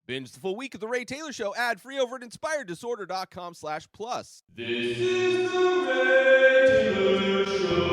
Binge the full week of The Ray Taylor Show ad-free over at inspireddisorder.com/plus. This is The Ray Taylor Show.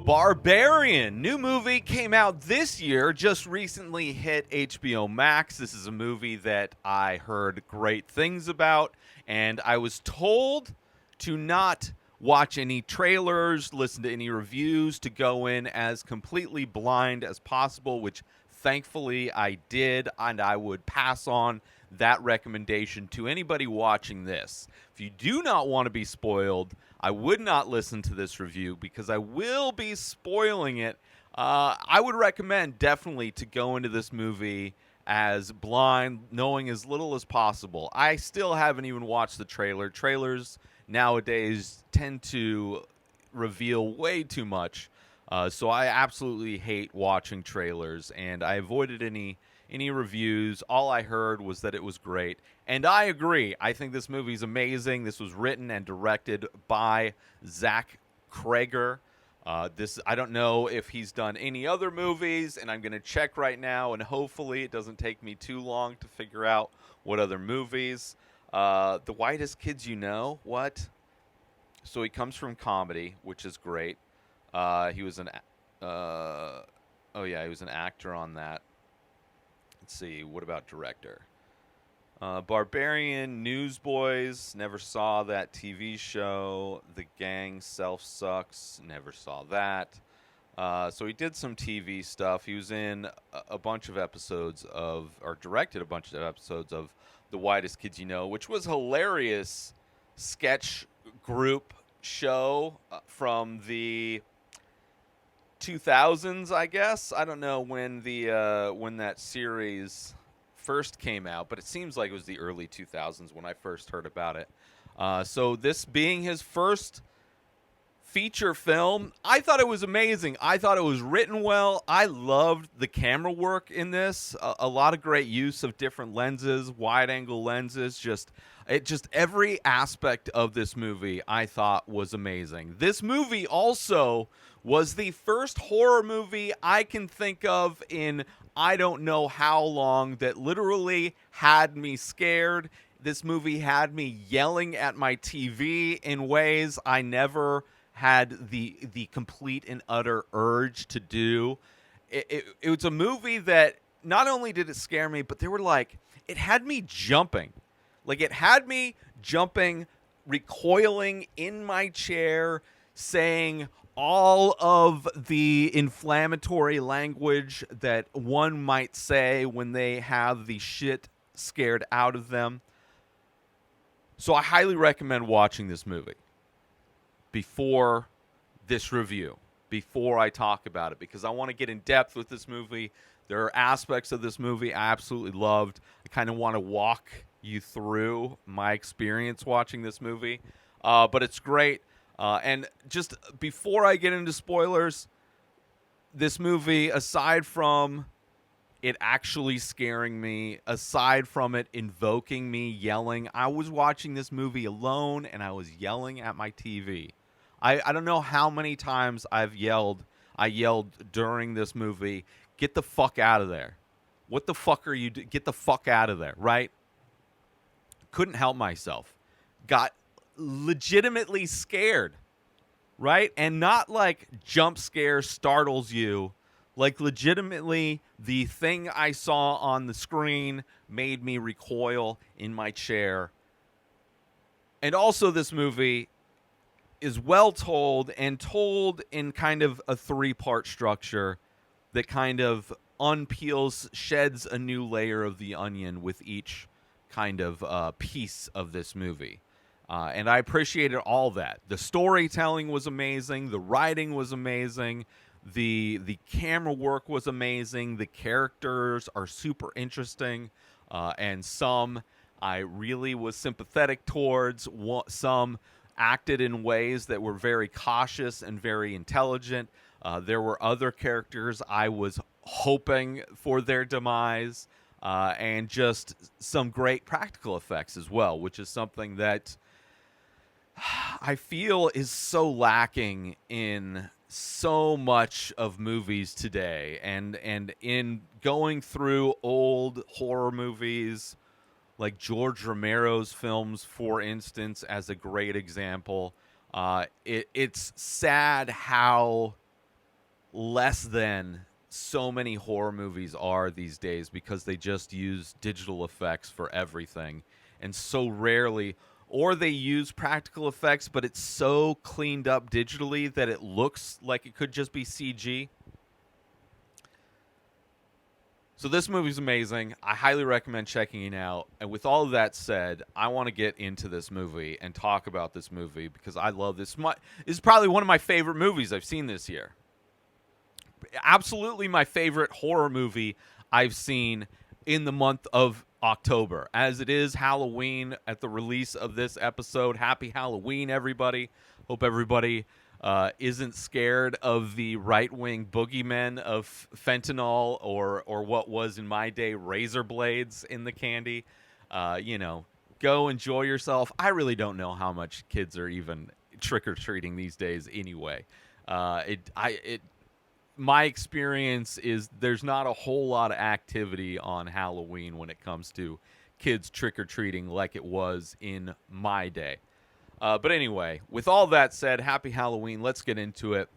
Barbarian, new movie, came out this year, just recently hit HBO Max. This is a movie that I heard great things about, and I was told to not watch any trailers, listen to any reviews, to go in as completely blind as possible, which thankfully I did, and I would pass on that recommendation to anybody watching this. If you do not want to be spoiled, I would not listen to this review because I will be spoiling it. I would recommend definitely to go into this movie as blind, knowing as little as possible. I still haven't even watched the trailer. Trailers nowadays tend to reveal way too much. So I absolutely hate watching trailers, and I avoided any reviews. All I heard was that it was great, and I agree. I think this movie is amazing. This was written and directed by Zach Cregger. I don't know if he's done any other movies, and I'm going to check right now, and hopefully it doesn't take me too long to figure out what other movies. The Whitest Kids You Know? What? So he comes from comedy, which is great. He was an actor on that. Let's see, what about director? Barbarian, Newsboys, never saw that TV show. The Gang, Self Sucks, never saw that. So he did some TV stuff. He was in a bunch of episodes directed a bunch of episodes of The Whitest Kids You Know, which was hilarious sketch group show from the 2000s, I guess. I don't know when that series first came out, but it seems like it was the early 2000s when I first heard about it. So this being his first feature film, I thought it was amazing. I thought it was written well. I loved the camera work in this. A lot of great use of different lenses, wide-angle lenses, just every aspect of this movie I thought was amazing. This movie also was the first horror movie I can think of in I don't know how long that literally had me scared. This movie had me yelling at my TV in ways I never had the complete and utter urge to do. It was a movie that not only did it scare me, but it had me jumping. Like, it had me jumping, recoiling in my chair, saying all of the inflammatory language that one might say when they have the shit scared out of them. So I highly recommend watching this movie before this review, before I talk about it, because I want to get in depth with this movie. There are aspects of this movie I absolutely loved. I kind of want to walk you through my experience watching this movie, but it's great. And just before I get into spoilers, this movie, aside from it actually scaring me, aside from it invoking me yelling, I was watching this movie alone and I was yelling at my TV. I don't know how many times I yelled during this movie, get the fuck out of there. What the fuck are you doing? Get the fuck out of there, right? Couldn't help myself. Got legitimately scared, right? And not like jump scare startles you. Like, legitimately, the thing I saw on the screen made me recoil in my chair. And also, this movie is well told, and told in kind of a three-part structure that kind of unpeels, sheds a new layer of the onion with each kind of piece of this movie. And I appreciated all that. The storytelling was amazing. The writing was amazing. The camera work was amazing. The characters are super interesting. And some I really was sympathetic towards. Some acted in ways that were very cautious and very intelligent. There were other characters I was hoping for their demise. And just some great practical effects as well, which is something that I feel is so lacking in so much of movies today, and in going through old horror movies like George Romero's films, for instance, as a great example, it's sad how less than so many horror movies are these days because they just use digital effects for everything, and so rarely, or they use practical effects, but it's so cleaned up digitally that it looks like it could just be CG. So this movie's amazing. I highly recommend checking it out. And with all of that said, I want to get into this movie and talk about this movie because I love this. This is probably one of my favorite movies I've seen this year. Absolutely my favorite horror movie I've seen in the month of October. As it is Halloween at the release of this episode. Happy Halloween, everybody. Hope everybody isn't scared of the right-wing boogeymen of fentanyl or what was in my day razor blades in the candy. Go enjoy yourself. I really don't know how much kids are even trick-or-treating these days anyway. My experience is there's not a whole lot of activity on Halloween when it comes to kids trick-or-treating like it was in my day. But anyway, with all that said, happy Halloween. Let's get into it.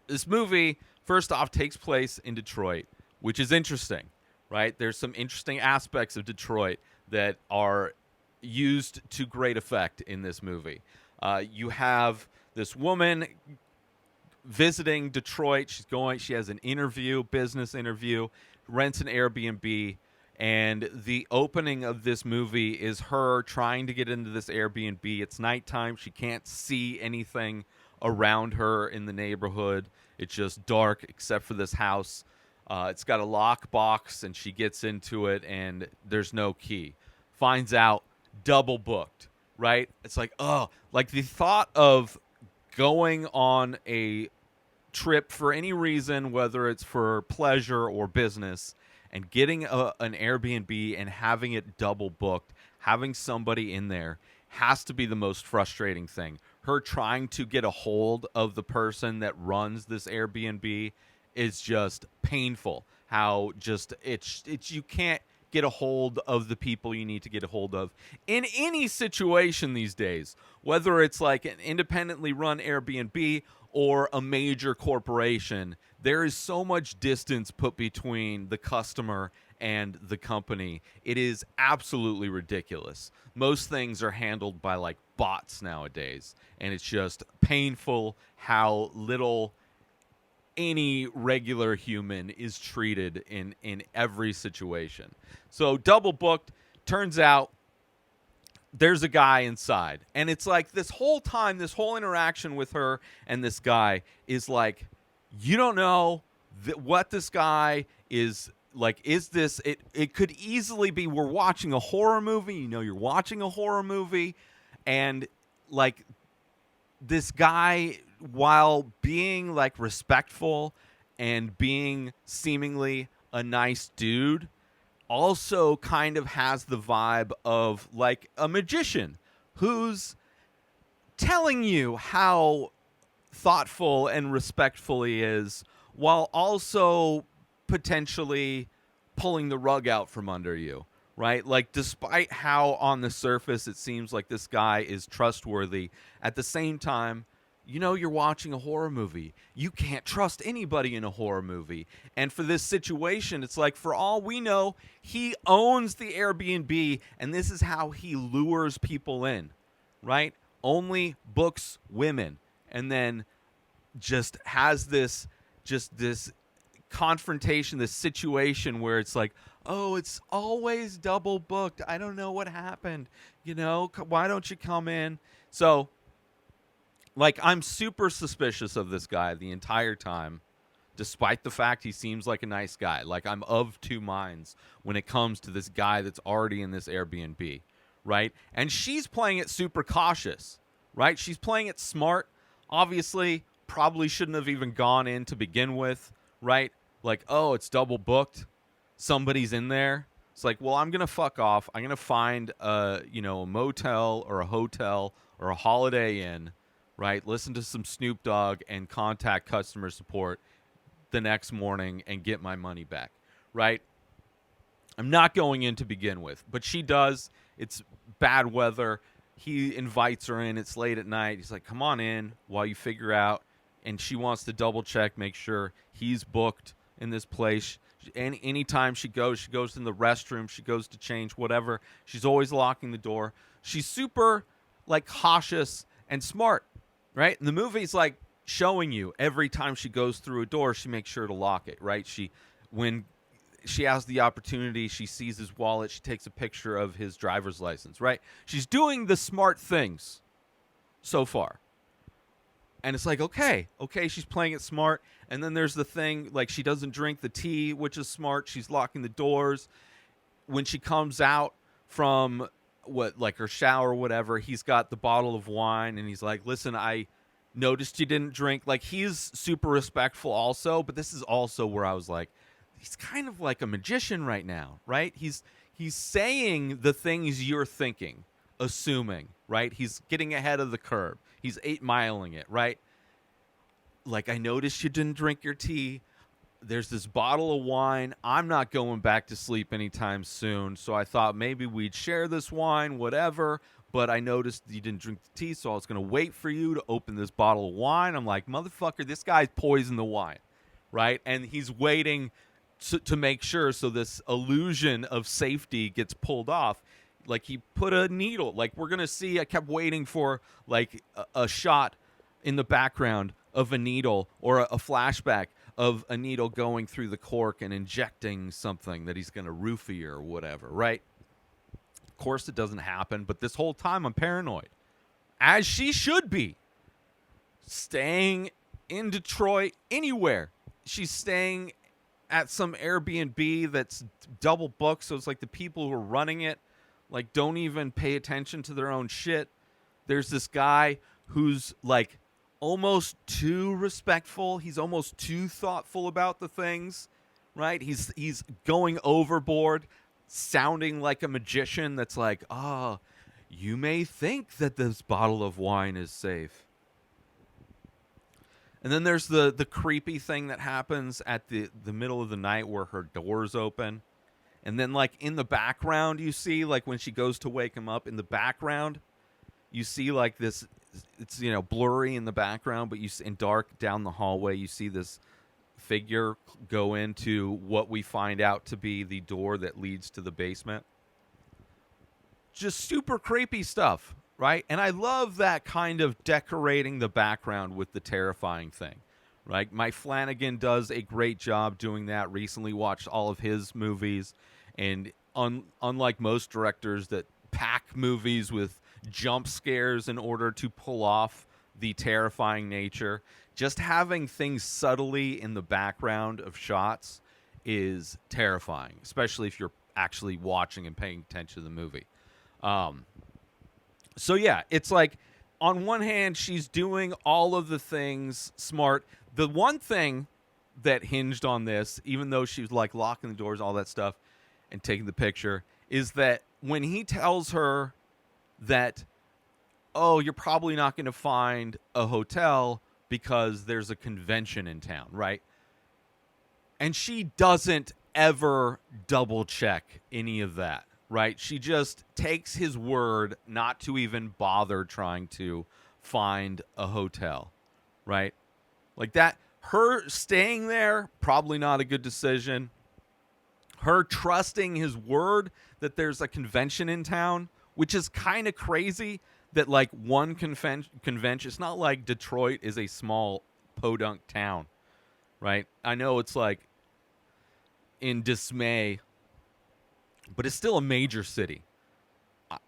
This movie, first off, takes place in Detroit, which is interesting, right? There's some interesting aspects of Detroit that are used to great effect in this movie. You have this woman visiting Detroit. She has an interview, business interview, rents an Airbnb. And the opening of this movie is her trying to get into this Airbnb. It's nighttime. She can't see anything around her in the neighborhood. It's just dark except for this house. It's got a lockbox, and she gets into it, and there's no key. Finds out double booked, right? It's like, oh, like the thought of going on a trip for any reason, whether it's for pleasure or business, and getting an Airbnb and having it double booked, having somebody in there has to be the most frustrating thing. Her trying to get a hold of the person that runs this Airbnb is just painful. How just it's you can't get a hold of the people you need to get a hold of in any situation these days, whether it's like an independently run Airbnb or a major corporation. There is so much distance put between the customer and the company. It is absolutely ridiculous. Most things are handled by like bots nowadays, and it's just painful how little any regular human is treated in every situation. So double booked, turns out there's a guy inside. And it's like this whole time, this whole interaction with her and this guy is like, you don't know what this guy is like. Is this it could easily be we're watching a horror movie. You're watching a horror movie, and like this guy, while being like respectful and being seemingly a nice dude, also kind of has the vibe of like a magician who's telling you how thoughtful and respectful he is, while also potentially pulling the rug out from under you, right? Like, despite how on the surface it seems like this guy is trustworthy, at the same time, you're watching a horror movie. You can't trust anybody in a horror movie. And for this situation, it's like, for all we know, he owns the Airbnb, and this is how he lures people in, right? Only books women, and then just has this confrontation, this situation where it's like, oh, it's always double booked. I don't know what happened. Why don't you come in? So, like, I'm super suspicious of this guy the entire time, despite the fact he seems like a nice guy. Like, I'm of two minds when it comes to this guy that's already in this Airbnb, right? And she's playing it super cautious, right? She's playing it smart. Obviously, probably shouldn't have even gone in to begin with, right? Like, oh, it's double booked. Somebody's in there. It's like, well, I'm going to fuck off. I'm going to find a motel or a hotel or a Holiday Inn right? Listen to some Snoop Dogg and contact customer support the next morning and get my money back, right? I'm not going in to begin with, but she does. It's bad weather. He invites her in. It's late at night. He's like, come on in while you figure out. And she wants to double check, make sure he's booked in this place. Anytime she goes in the restroom, she goes to change, whatever. She's always locking the door. She's super, like, cautious and smart, right? And the movie's, like, showing you every time she goes through a door, she makes sure to lock it, right? When she has the opportunity, she sees his wallet, she takes a picture of his driver's license, right? She's doing the smart things so far. And it's like, okay, she's playing it smart. And then there's the thing, like, she doesn't drink the tea, which is smart. She's locking the doors. When she comes out from her shower or whatever, he's got the bottle of wine, and he's like, listen, I noticed you didn't drink. Like, he's super respectful also, but this is also where I was like, he's kind of like a magician right now, right? He's saying the things you're thinking, assuming, right? He's getting ahead of the curve. He's 8-miling it, right? Like, I noticed you didn't drink your tea. There's this bottle of wine. I'm not going back to sleep anytime soon, so I thought maybe we'd share this wine, whatever. But I noticed you didn't drink the tea, so I was going to wait for you to open this bottle of wine. I'm like, motherfucker, this guy's poisoned the wine, right? And he's waiting to make sure, so this illusion of safety gets pulled off. Like, he put a needle. Like, we're going to see, I kept waiting for, like, a shot in the background of a needle, or a flashback of a needle going through the cork and injecting something that he's going to roofie or whatever, right? Of course it doesn't happen, but this whole time I'm paranoid. As she should be. Staying in Detroit, anywhere. She's staying at some Airbnb that's double booked, so it's like the people who are running it, like, don't even pay attention to their own shit. There's this guy who's, like, almost too respectful. He's almost too thoughtful about the things, right? He's going overboard, sounding like a magician that's like, you may think that this bottle of wine is safe. And then there's the creepy thing that happens at the middle of the night where her door's open. And then, like, in the background, you see, like, when she goes to wake him up, in the background, you see, like, this, it's, you know, blurry in the background, but in dark down the hallway, you see this figure go into what we find out to be the door that leads to the basement. Just super creepy stuff, right? And I love that kind of decorating the background with the terrifying thing, right? Mike Flanagan does a great job doing that. Recently watched all of his movies, and unlike most directors that pack movies with jump scares in order to pull off the terrifying nature, just having things subtly in the background of shots is terrifying, especially if you're actually watching and paying attention to the movie. So yeah, it's like, on one hand, she's doing all of the things smart. The one thing that hinged on this, even though she was, like, locking the doors, all that stuff, and taking the picture, is that when he tells her that, oh, you're probably not going to find a hotel because there's a convention in town, right? And she doesn't ever double check any of that, right? She just takes his word not to even bother trying to find a hotel, right? Like that, her staying there, probably not a good decision. Her trusting his word that there's a convention in town, which is kind of crazy that, like, one convention, it's not like Detroit is a small podunk town, right? I know it's, like, in dismay, but it's still a major city.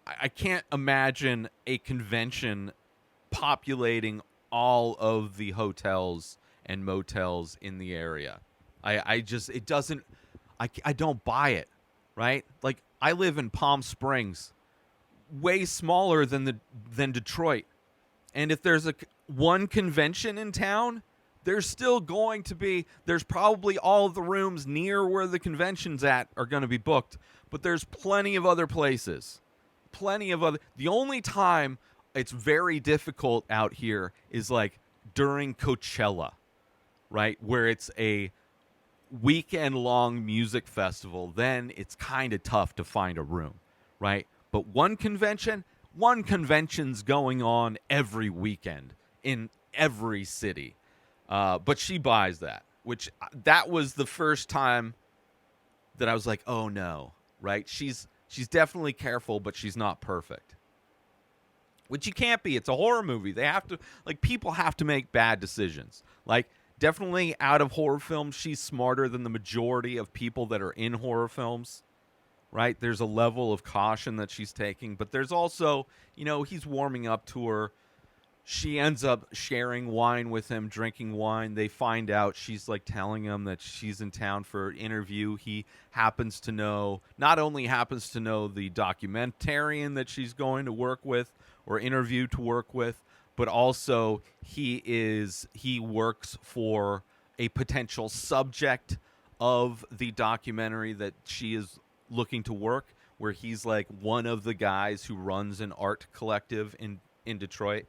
I can't imagine a convention populating all of the hotels and motels in the area. I don't buy it, right? Like, I live in Palm Springs, way smaller than Detroit. And if there's one convention in town, there's probably all of the rooms near where the convention's at are going to be booked, but there's plenty of other places. The only time it's very difficult out here is like during Coachella, right? Where it's a weekend long music festival, then it's kind of tough to find a room, right? But one convention's going on every weekend in every city. But she buys that, which that was the first time that I was like, oh no, right? She's definitely careful, but she's not perfect. Which you can't be. It's a horror movie. They have to, like, people have to make bad decisions. Like, definitely out of horror films, she's smarter than the majority of people that are in horror films, right? There's a level of caution that she's taking, but there's also, he's warming up to her. She ends up sharing wine with him, drinking wine. They find out she's like telling him that she's in town for an interview. He not only happens to know the documentarian that she's going to work with or interview to work with, but also he works for a potential subject of the documentary that she is looking to work, where he's like one of the guys who runs an art collective in Detroit.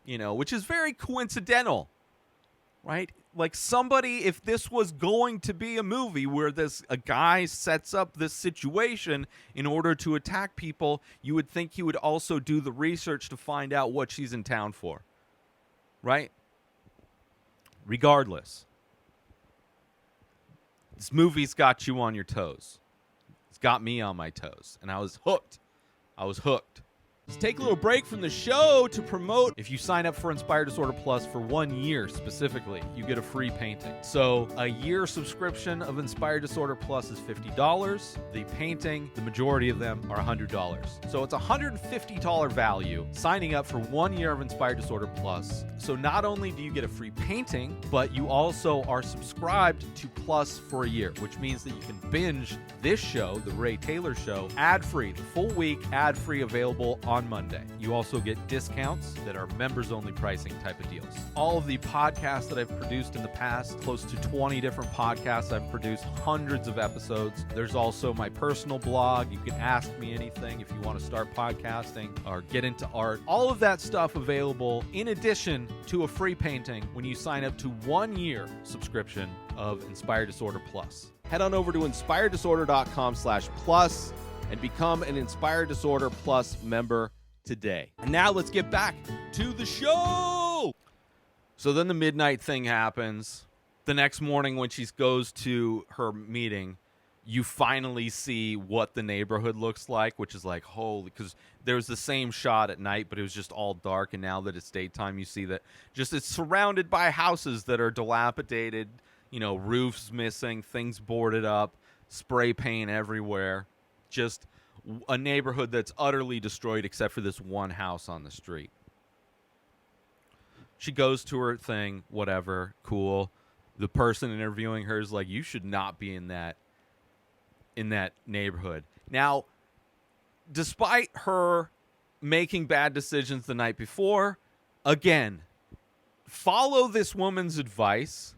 Which is very coincidental, right? Like somebody, if this was going to be a movie where a guy sets up this situation in order to attack people, you would think he would also do the research to find out what she's in town for, right? Regardless, this movie's got you on your toes. It's got me on my toes, and I was hooked. Let's take a little break from the show to promote. If you sign up for Inspired Disorder Plus for 1 year specifically, you get a free painting. So a year subscription of Inspired Disorder Plus is $50. The painting, the majority of them are $100. So it's a $150 value signing up for 1 year of Inspired Disorder Plus. So not only do you get a free painting, but you also are subscribed to Plus for a year, which means that you can binge this show, The Ray Taylor Show, ad-free, the full week, ad-free, available on Monday. You also get discounts that are members-only pricing type of deals. All of the podcasts that I've produced in the past, close to 20 different podcasts I've produced, hundreds of episodes. There's also my personal blog. You can ask me anything if you want to start podcasting or get into art. All of that stuff available in addition to a free painting when you sign up to 1 year subscription of Inspired Disorder Plus. Head on over to inspireddisorder.com/plus and become an Inspired Disorder Plus member today. And now let's get back to the show. So then the midnight thing happens. The next morning when she goes to her meeting, you finally see what the neighborhood looks like, which is like, holy, because there's the same shot at night, but it was just all dark. And now that it's daytime, you see that just it's surrounded by houses that are dilapidated, roofs missing, things boarded up, spray paint everywhere. Just a neighborhood that's utterly destroyed except for this one house on the street. She goes to her thing, whatever, cool. The person interviewing her is like, you should not be in that neighborhood. Now, despite her making bad decisions the night before, again, follow this woman's advice.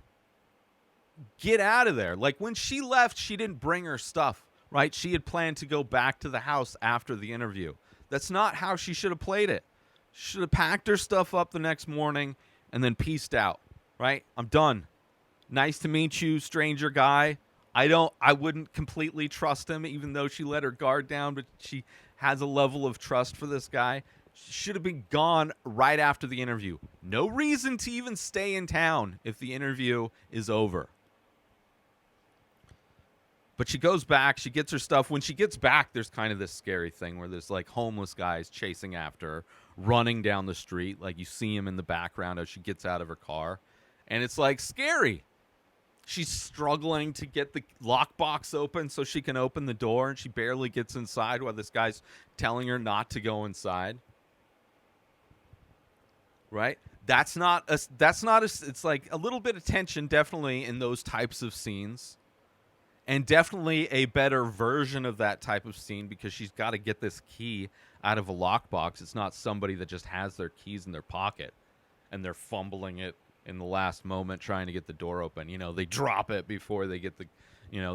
Get out of there. Like when she left, she didn't bring her stuff. Right? She had planned to go back to the house after the interview. That's not how she should have played it. She should have packed her stuff up the next morning and then peaced out. Right? I'm done. Nice to meet you, stranger guy. I wouldn't completely trust him, even though she let her guard down, but she has a level of trust for this guy. She should have been gone right after the interview. No reason to even stay in town if the interview is over. But she goes back, she gets her stuff. When she gets back, there's kind of this scary thing where there's like homeless guys chasing after her, running down the street. Like you see him in the background as she gets out of her car. And it's like scary. She's struggling to get the lockbox open so she can open the door, and she barely gets inside while this guy's telling her not to go inside. Right? It's like a little bit of tension definitely in those types of scenes. And definitely a better version of that type of scene because she's got to get this key out of a lockbox. It's not somebody that just has their keys in their pocket and they're fumbling it in the last moment trying to get the door open. They drop it before they get the...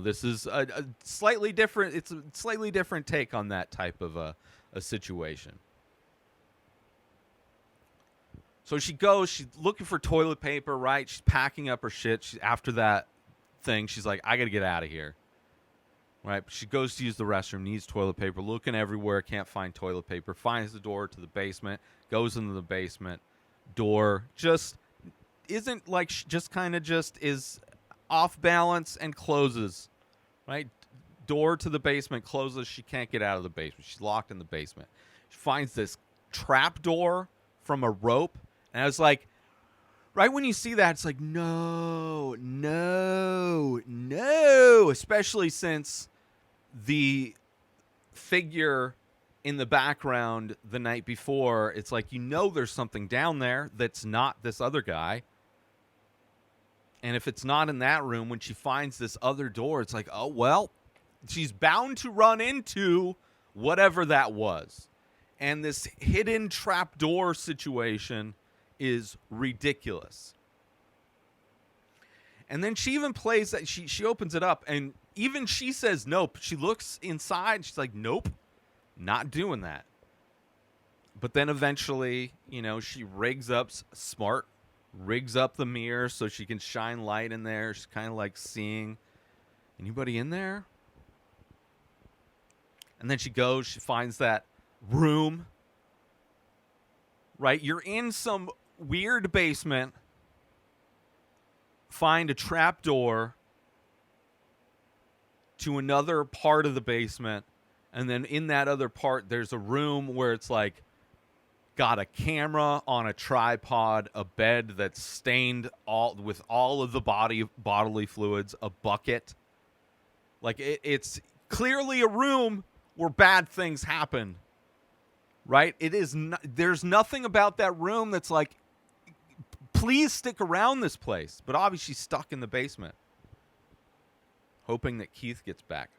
this is a slightly different... It's a slightly different take on that type of a situation. So she goes, she's looking for toilet paper, right? She's packing up her shit. After that thing, she's like, I got to get out of here. Right? She goes to use the restroom, needs toilet paper, looking everywhere, can't find toilet paper, finds the door to the basement, goes into the basement. Door just isn't like, just kind of just is off balance and closes. Right? Door to the basement closes. She can't get out of the basement. She's locked in the basement. She finds this trap door from a rope. And I was like, right when you see that, it's like, no. Especially since the figure in the background the night before, it's like, there's something down there that's not this other guy. And if it's not in that room, when she finds this other door, it's like, oh, well, she's bound to run into whatever that was. And this hidden trapdoor situation is ridiculous. And then she even plays that, she opens it up, and even she says nope. She looks inside, she's like, nope, not doing that. But then eventually, she rigs up the mirror so she can shine light in there. She's kind of like seeing, anybody in there? And then she goes, she finds that room. Right? You're in some weird basement. Find a trap door to another part of the basement. And then in that other part, there's a room where it's like got a camera on a tripod, a bed that's stained with all of the bodily fluids, a bucket. Like it's clearly a room where bad things happen. Right? It is. There's nothing about that room that's like, please stick around this place. But obviously she's stuck in the basement, hoping that Keith gets back.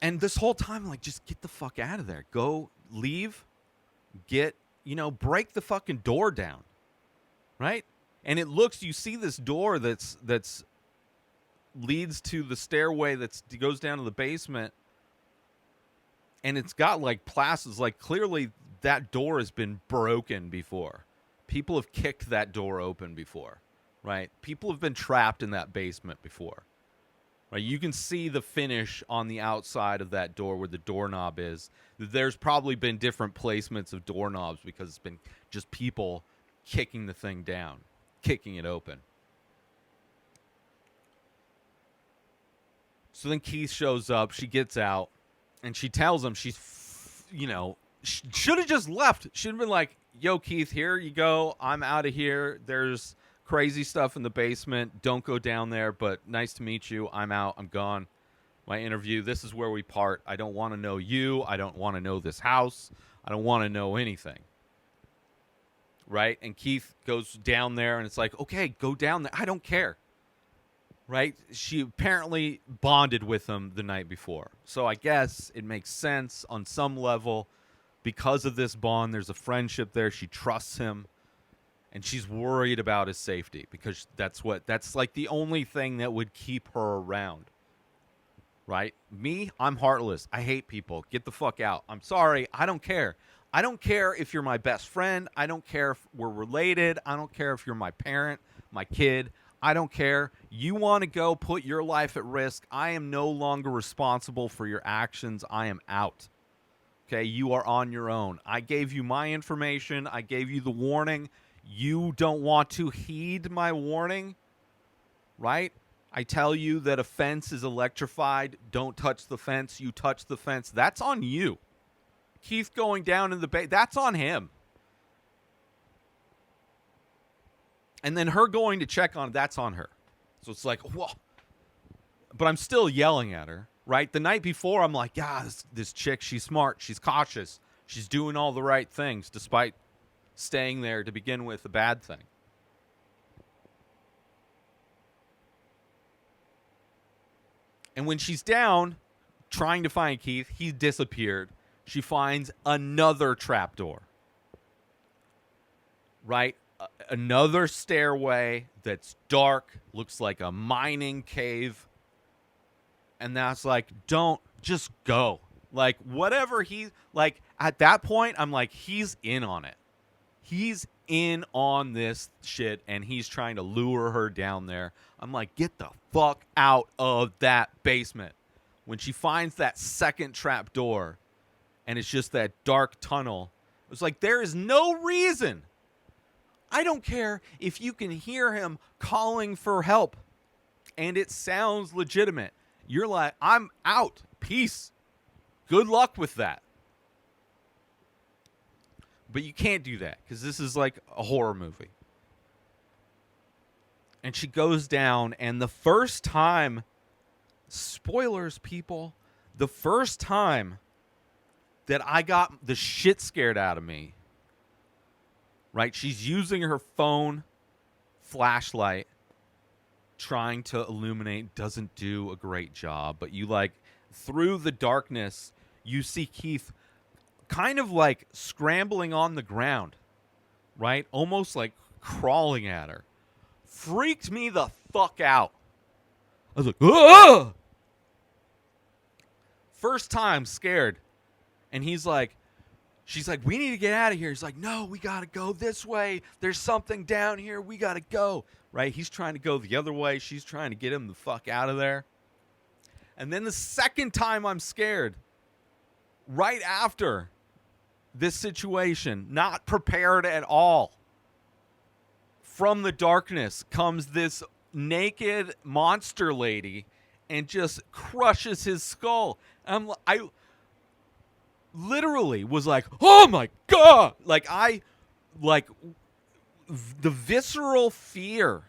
And this whole time, like, just get the fuck out of there. Go, leave, break the fucking door down. Right? And it looks, you see this door that's leads to the stairway that goes down to the basement. And it's got like plasters, like clearly that door has been broken before. People have kicked that door open before, right? People have been trapped in that basement before, right? You can see the finish on the outside of that door where the doorknob is. There's probably been different placements of doorknobs because it's been just people kicking the thing down, kicking it open. So then Keith shows up, she gets out, and she tells him should have just left. Should have been like, yo, Keith, here you go. I'm out of here. There's crazy stuff in the basement. Don't go down there, but nice to meet you. I'm out. I'm gone. My interview, this is where we part. I don't want to know you. I don't want to know this house. I don't want to know anything. Right? And Keith goes down there, and it's like, okay, go down there. I don't care. Right? She apparently bonded with him the night before. So I guess it makes sense on some level. Because of this bond, there's a friendship there. She trusts him. And she's worried about his safety. Because that's like the only thing that would keep her around. Right? Me, I'm heartless. I hate people. Get the fuck out. I'm sorry. I don't care. I don't care if you're my best friend. I don't care if we're related. I don't care if you're my parent, my kid. I don't care. You want to go put your life at risk. I am no longer responsible for your actions. I am out. Okay, you are on your own. I gave you my information. I gave you the warning. You don't want to heed my warning, right? I tell you that a fence is electrified. Don't touch the fence. You touch the fence. That's on you. Keith going down in the bay, that's on him. And then her going to check on it, that's on her. So it's like, whoa. But I'm still yelling at her, right? The night before, I'm like, yeah, this chick, she's smart. She's cautious. She's doing all the right things, despite staying there to begin with, a bad thing. And when she's down, trying to find Keith, he disappeared. She finds another trapdoor. Right? Another stairway that's dark, looks like a mining cave. And that's like, just go. Like, whatever like, at that point, I'm like, he's in on it. He's in on this shit, and he's trying to lure her down there. I'm like, get the fuck out of that basement. When she finds that second trap door, and it's just that dark tunnel, it's like, there is no reason. I don't care if you can hear him calling for help, and it sounds legitimate. You're like, I'm out. Peace. Good luck with that. But you can't do that because this is like a horror movie. And she goes down, and the first time, spoilers, people, the first time that I got the shit scared out of me, right? She's using her phone flashlight, trying to illuminate, doesn't do a great job, but you like, through the darkness, you see Keith kind of like scrambling on the ground, right? Almost like crawling at her. Freaked me the fuck out. I was like, ah! First time scared. And she's like, we need to get out of here. He's like, no, we got to go this way. There's something down here. We got to go. Right? He's trying to go the other way. She's trying to get him the fuck out of there. And then the second time I'm scared, right after this situation, not prepared at all, from the darkness comes this naked monster lady and just crushes his skull. I literally was like, oh my God! Like the visceral fear.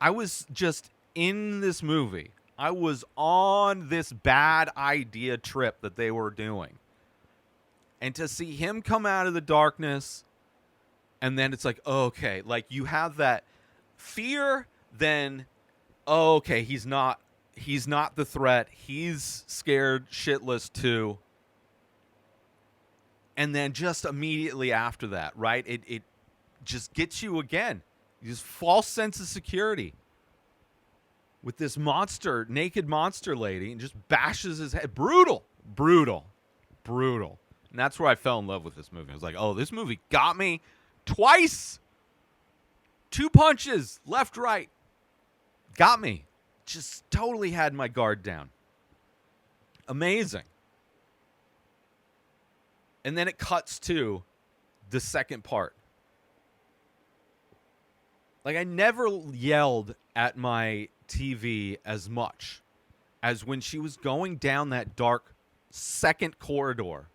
I was just in this movie. I was on this bad idea trip that they were doing. And to see him come out of the darkness, and then it's like, oh, okay, like you have that fear, then, oh, okay, he's not the threat. He's scared shitless too. And then just immediately after that, right? It just gets you again. This false sense of security with this monster, naked monster lady, and just bashes his head. Brutal. And that's where I fell in love with this movie. I was like, oh, this movie got me twice. 2 punches, left, right. Got me. Just totally had my guard down. Amazing. And then it cuts to the second part. Like, I never yelled at my TV as much as when she was going down that dark second corridor.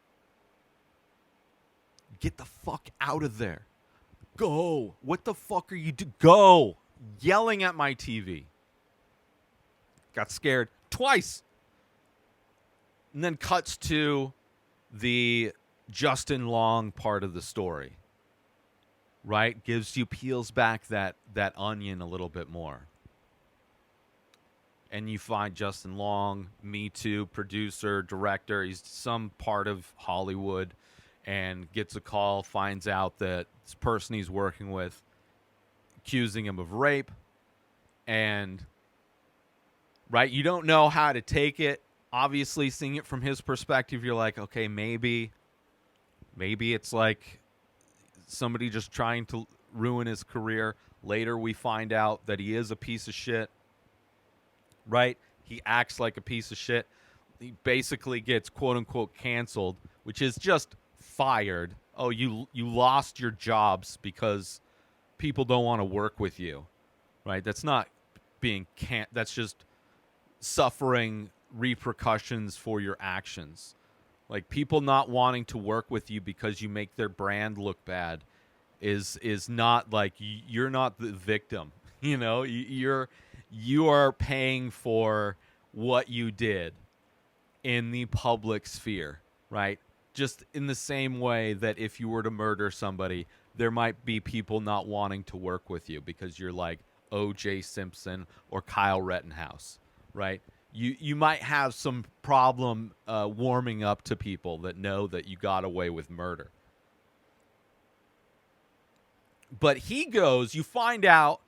Get the fuck out of there. Go. What the fuck are you doing? Go. Yelling at my TV. Got scared twice. And then cuts to the Justin Long part of the story. Right? Peels back that onion a little bit more. And you find Justin Long, Me Too, producer, director. He's some part of Hollywood, and gets a call, finds out that this person he's working with accusing him of rape. And, right, you don't know how to take it. Obviously, seeing it from his perspective, you're like, okay, maybe it's like somebody just trying to ruin his career. Later, we find out that he is a piece of shit. Right? He acts like a piece of shit. He basically gets quote-unquote canceled, which is just fired. Oh, you lost your jobs because people don't want to work with you. Right? That's not being that's just suffering repercussions for your actions. Like, people not wanting to work with you because you make their brand look bad is not like, you're not the victim. You know, you are paying for what you did in the public sphere, right? Just in the same way that if you were to murder somebody, there might be people not wanting to work with you because you're like O.J. Simpson or Kyle Rittenhouse, right? You might have some problem warming up to people that know that you got away with murder. But you find out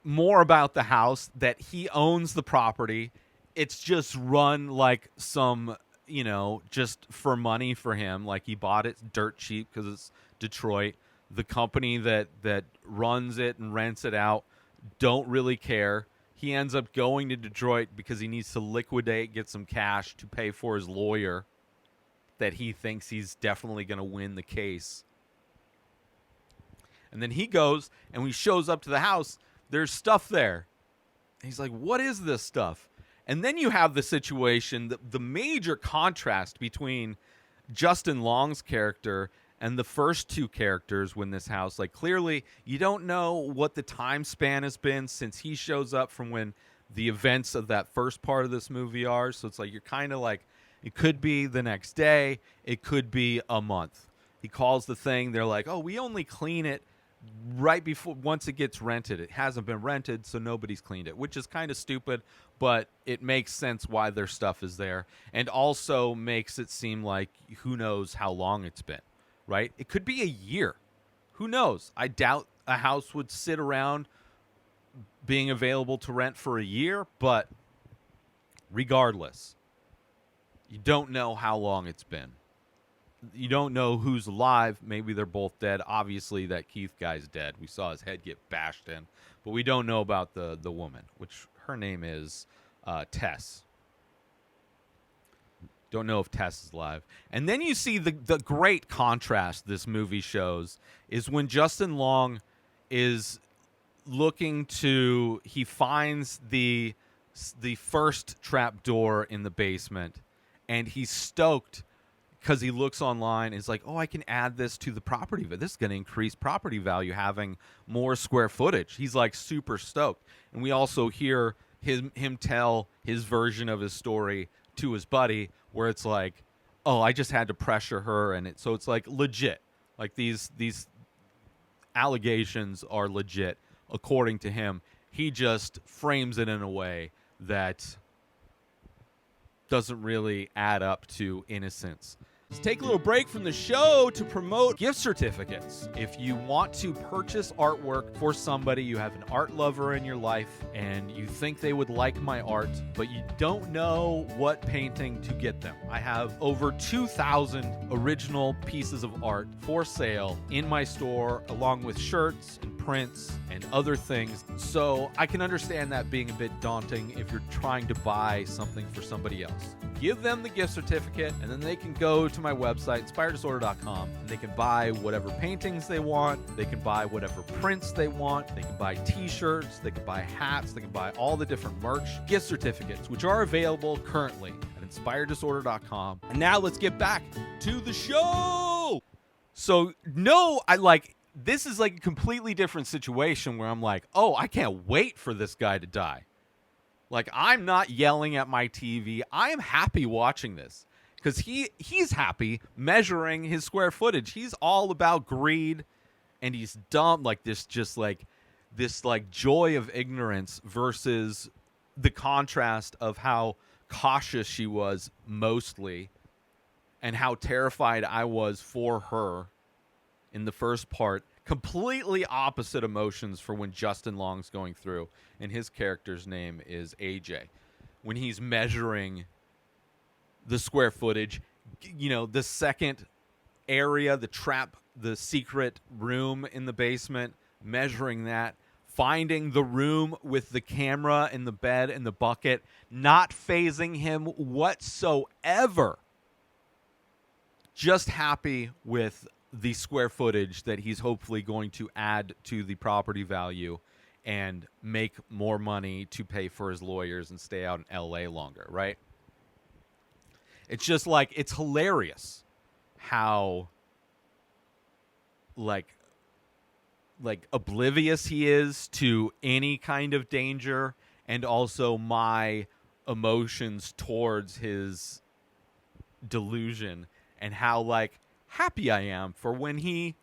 more about the house, that he owns the property. It's just run like some just for money for him. Like, he bought it dirt cheap because it's Detroit. The company that runs it and rents it out don't really care. He ends up going to Detroit because he needs to liquidate, get some cash to pay for his lawyer that he thinks he's definitely going to win the case. And then he goes, and when he shows up to the house, there's stuff there. And he's like, what is this stuff? And then you have the situation, the major contrast between Justin Long's character and the first two characters in this house. Like, clearly, you don't know what the time span has been since he shows up from when the events of that first part of this movie are. So it's like, you're kind of like, it could be the next day. It could be a month. He calls the thing. They're like, oh, we only clean it right before, once it gets rented. It hasn't been rented, so nobody's cleaned it, which is kind of stupid, but it makes sense why their stuff is there, and also makes it seem like who knows how long it's been, right? It could be a year. Who knows? I doubt a house would sit around being available to rent for a year, but regardless, you don't know how long it's been. You don't know who's alive. Maybe they're both dead. Obviously, that Keith guy's dead. We saw his head get bashed in. But we don't know about the woman, which her name is Tess. Don't know if Tess is alive. And then you see the great contrast this movie shows is when Justin Long is looking to... He finds the first trap door in the basement, and he's stoked because he looks online and is like, oh, I can add this to the property, but this is going to increase property value having more square footage. He's like super stoked. And we also hear him tell his version of his story to his buddy where it's like, oh, I just had to pressure her. And so it's like legit. Like these allegations are legit according to him. He just frames it in a way that doesn't really add up to innocence. Let's take a little break from the show to promote gift certificates. If you want to purchase artwork for somebody, you have an art lover in your life, and you think they would like my art, but you don't know what painting to get them. I have over 2,000 original pieces of art for sale in my store, along with shirts and prints and other things. So I can understand that being a bit daunting if you're trying to buy something for somebody else. Give them the gift certificate, and then they can go to my website, inspireddisorder.com, and they can buy whatever paintings they want. They can buy whatever prints they want. They can buy t-shirts. They can buy hats. They can buy all the different merch, gift certificates, which are available currently at inspireddisorder.com. And now let's get back to the show. So, this is like a completely different situation where I'm like, oh, I can't wait for this guy to die. Like, I'm not yelling at my TV. I am happy watching this because he's happy measuring his square footage. He's all about greed, and he's dumb. Like this joy of ignorance versus the contrast of how cautious she was mostly, and how terrified I was for her in the first part. Completely opposite emotions for when Justin Long's going through, and his character's name is AJ. When he's measuring the square footage, the second area, the secret room in the basement, measuring that, finding the room with the camera and the bed and the bucket, not phasing him whatsoever. Just happy with the square footage that he's hopefully going to add to the property value and make more money to pay for his lawyers and stay out in LA longer, right? It's just like, it's hilarious how like oblivious he is to any kind of danger, and also my emotions towards his delusion, and how like happy I am for when he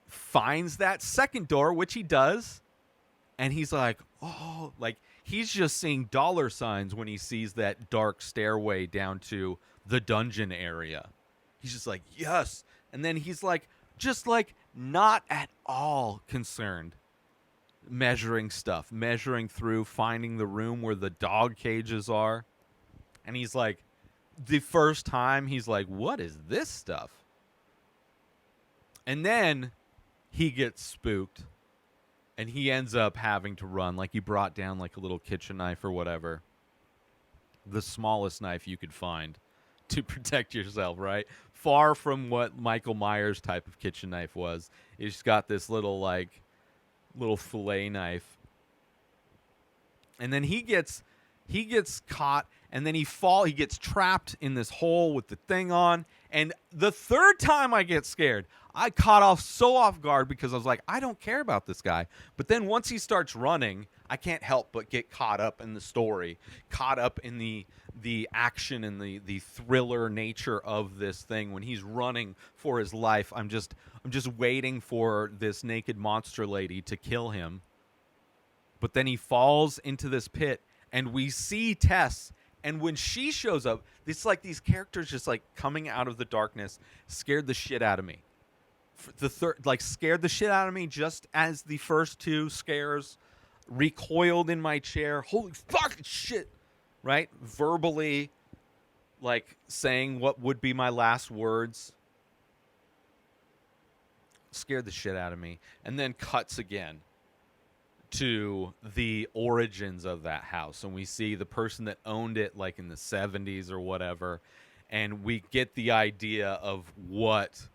finds that second door, which he does, and he's like, oh, like he's just seeing dollar signs when he sees that dark stairway down to the dungeon area. He's just like, yes. And then he's like, just like not at all concerned, measuring stuff, measuring through, finding the room where the dog cages are. And he's like, the first time he's like, what is this stuff? And then he gets spooked and he ends up having to run. Like, he brought down like a little kitchen knife or whatever, the smallest knife you could find to protect yourself, right? Far from what Michael Myers type of kitchen knife was. He's got this little fillet knife. And then he gets caught, and then he gets trapped in this hole with the thing on. And the third time I get scared, I caught off guard because I was like, I don't care about this guy. But then once he starts running, I can't help but get caught up in the story, caught up in the action and the thriller nature of this thing. When he's running for his life, I'm just waiting for this naked monster lady to kill him. But then he falls into this pit, and we see Tess. And when she shows up, it's like these characters just like coming out of the darkness scared the shit out of me. Scared the shit out of me just as the first two scares. Recoiled in my chair. Holy fucking shit. Right? Verbally, like, saying what would be my last words. Scared the shit out of me. And then cuts again to the origins of that house, and we see the person that owned it like in the 70s or whatever, and we get the idea of what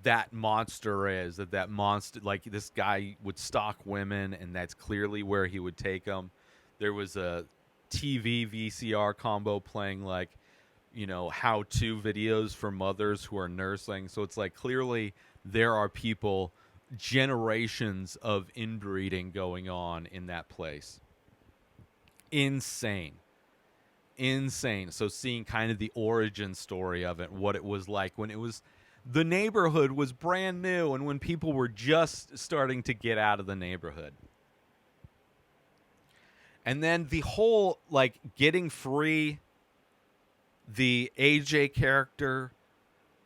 that monster is. That monster, like, this guy would stalk women, and that's clearly where he would take them. There was a TV VCR combo playing, like, you know, how-to videos for mothers who are nursing. So it's like, clearly there are people, generations of inbreeding going on in that place. Insane. So seeing kind of the origin story of it, what it was like when the neighborhood was brand new and when people were just starting to get out of the neighborhood. And then the whole, like, getting free, the AJ character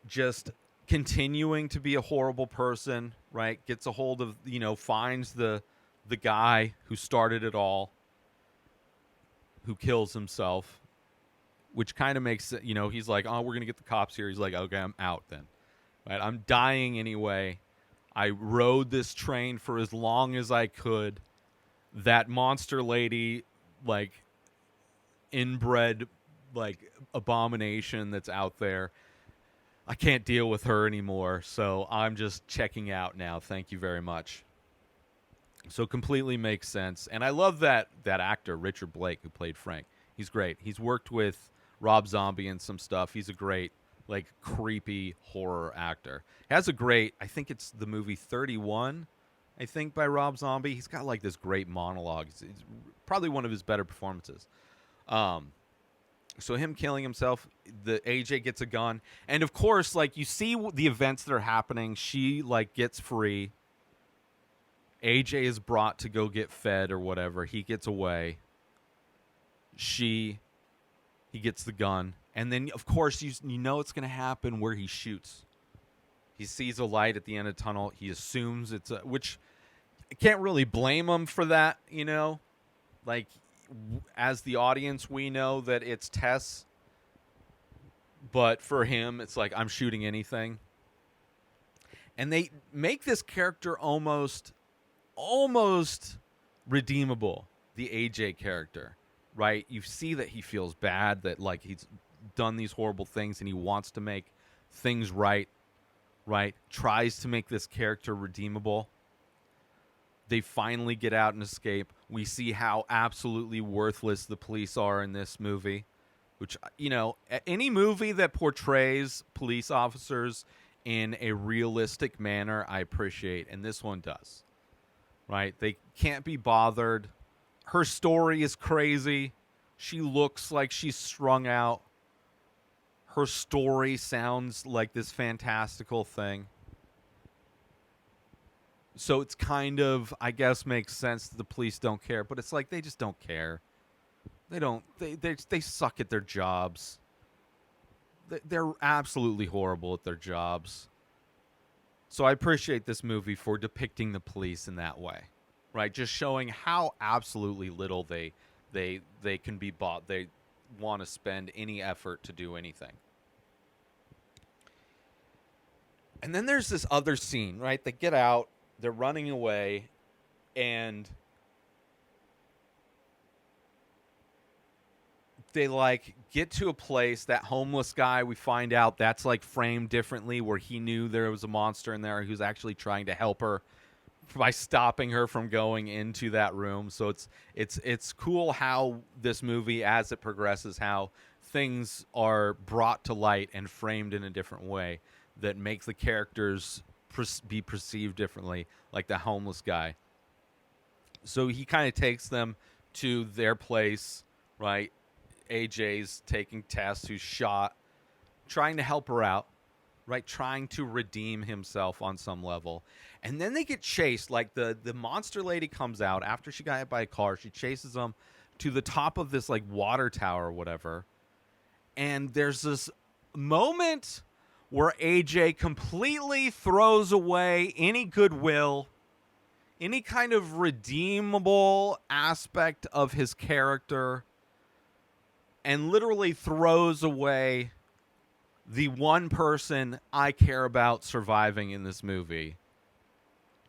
just continuing to be a horrible person, right? Gets a hold of, you know, finds the guy who started it all, who kills himself, which kind of makes it, you know, he's like, oh, we're going to get the cops here. He's like, okay, I'm out then. Right? I'm dying anyway. I rode this train for as long as I could. That monster lady, like, inbred, like, abomination that's out there, I can't deal with her anymore, so I'm just checking out now. Thank you very much. So completely makes sense. And I love that actor, Richard Blake, who played Frank. He's great. He's worked with Rob Zombie and some stuff. He's a great, like, creepy horror actor. He has a great, I think it's the movie 31, I think, by Rob Zombie. He's got, like, this great monologue. It's probably one of his better performances. So him killing himself, the AJ gets a gun. And, of course, like, you see the events that are happening. She, like, gets free. AJ is brought to go get fed or whatever. He gets away. He gets the gun. And then, of course, you know it's going to happen where he shoots. He sees a light at the end of the tunnel. He assumes it's which I can't really blame him for that, you know? Like, as the audience, we know that it's Tess, but for him, it's like, I'm shooting anything. And they make this character almost redeemable, the AJ character, right? You see that he feels bad, that, like, he's done these horrible things and he wants to make things right? Tries to make this character redeemable. They finally get out and escape. We see how absolutely worthless the police are in this movie, which, you know, any movie that portrays police officers in a realistic manner, I appreciate, and this one does, right? They can't be bothered. Her story is crazy. She looks like she's strung out. Her story sounds like this fantastical thing. So it's kind of, I guess, makes sense that the police don't care, but it's like they just don't care. They suck at their jobs. They're absolutely horrible at their jobs. So I appreciate this movie for depicting the police in that way, right? Just showing how absolutely little they can be bought. want to spend any effort to do anything. And then there's this other scene, right? They get out, they're running away, and they like get to a place. That homeless guy, we find out that's like framed differently, where he knew there was a monster in there who's actually trying to help her by stopping her from going into that room. So it's cool how this movie, as it progresses, how things are brought to light and framed in a different way that makes the characters be perceived differently, like the homeless guy. So he kind of takes them to their place, right? AJ's taking Tess, who's shot, trying to help her out, right? Trying to redeem himself on some level. And then they get chased. Like the monster lady comes out after she got hit by a car. She chases them to the top of this like water tower or whatever. And there's this moment where AJ completely throws away any goodwill, any kind of redeemable aspect of his character, and literally throws away the one person I care about surviving in this movie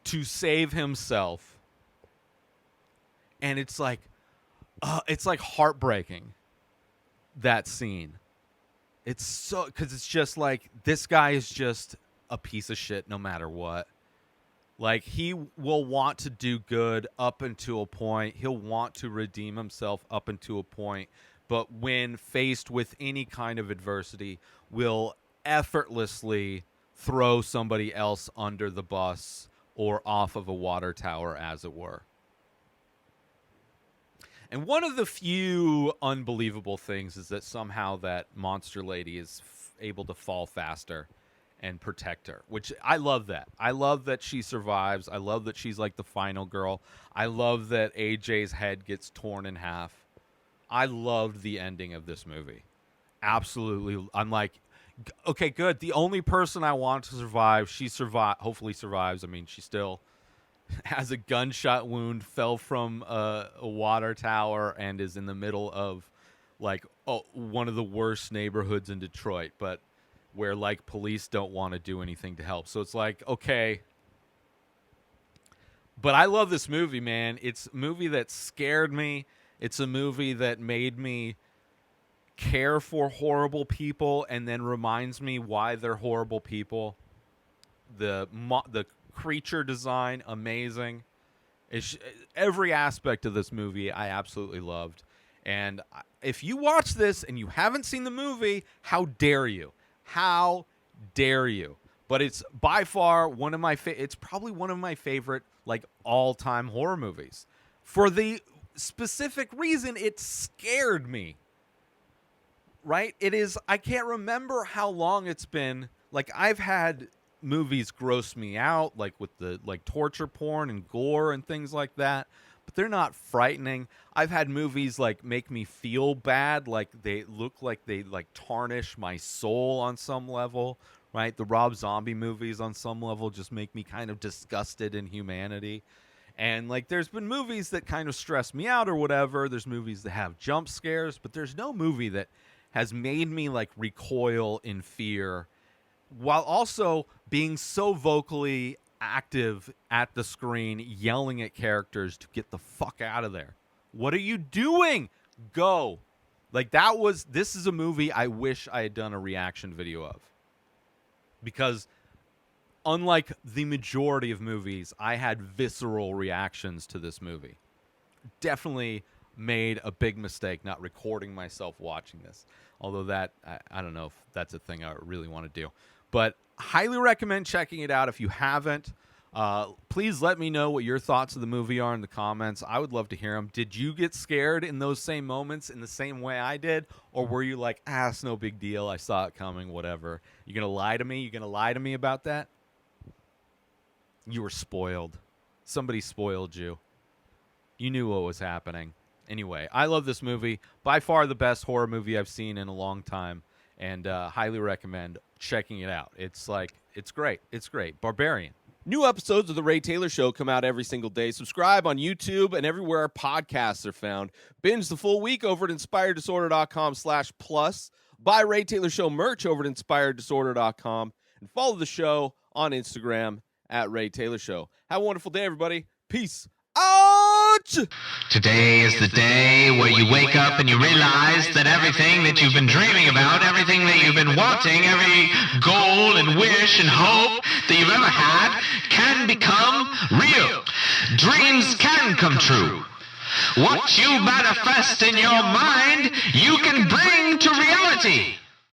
to save himself. And it's like heartbreaking, that scene. It's so, because it's just like, this guy is just a piece of shit no matter what. Like, he will want to do good up until a point. He'll want to redeem himself up until a point. But when faced with any kind of adversity, will effortlessly throw somebody else under the bus or off of a water tower, as it were. And one of the few unbelievable things is that somehow that monster lady is able to fall faster and protect her, which I love that. I love that she survives. I love that she's like the final girl. I love that AJ's head gets torn in half. I loved the ending of this movie. Absolutely. I'm like, okay, good. The only person I want to survive, she hopefully survives. I mean, she still has a gunshot wound, fell from a water tower, and is in the middle of like one of the worst neighborhoods in Detroit, but where like police don't want to do anything to help. So it's like, okay. But I love this movie, man. It's a movie that scared me. It's a movie that made me care for horrible people and then reminds me why they're horrible people. The creature design, amazing. Every aspect of this movie I absolutely loved. And if you watch this and you haven't seen the movie, how dare you? How dare you? But it's by far one of my it's probably one of my favorite like all-time horror movies. For the specific reason it scared me. Right? It is, I can't remember how long it's been. Like, I've had movies gross me out, like with the like torture porn and gore and things like that, but they're not frightening. I've had movies like make me feel bad, like they look like they like tarnish my soul on some level, right? The Rob Zombie movies on some level just make me kind of disgusted in humanity. And like there's been movies that kind of stress me out or whatever. There's movies that have jump scares, but there's no movie that has made me like recoil in fear while also being so vocally active at the screen, yelling at characters to get the fuck out of there. What are you doing? Go. Like this is a movie I wish I had done a reaction video of. Because unlike the majority of movies, I had visceral reactions to this movie. Definitely made a big mistake not recording myself watching this. Although that, I don't know if that's a thing I really want to do. But highly recommend checking it out if you haven't. Please let me know what your thoughts of the movie are in the comments. I would love to hear them. Did you get scared in those same moments in the same way I did? Or were you like, it's no big deal. I saw it coming, whatever. You going to lie to me? You going to lie to me about that? You were spoiled. Somebody spoiled you. You knew what was happening. Anyway, I love this movie. By far the best horror movie I've seen in a long time. And highly recommend checking it out. It's great. It's great. Barbarian. New episodes of The Ray Taylor Show come out every single day. Subscribe on YouTube and everywhere our podcasts are found. Binge the full week over at inspireddisorder.com/plus. Buy Ray Taylor Show merch over at inspireddisorder.com. And follow the show on Instagram at Ray Taylor Show. Have a wonderful day, everybody. Peace out! Today is the day where you wake up and you realize that everything that you've been dreaming about, everything that you've been wanting, every goal and wish and hope that you've ever had can become real. Dreams can come true. What you manifest in your mind, you can bring to reality.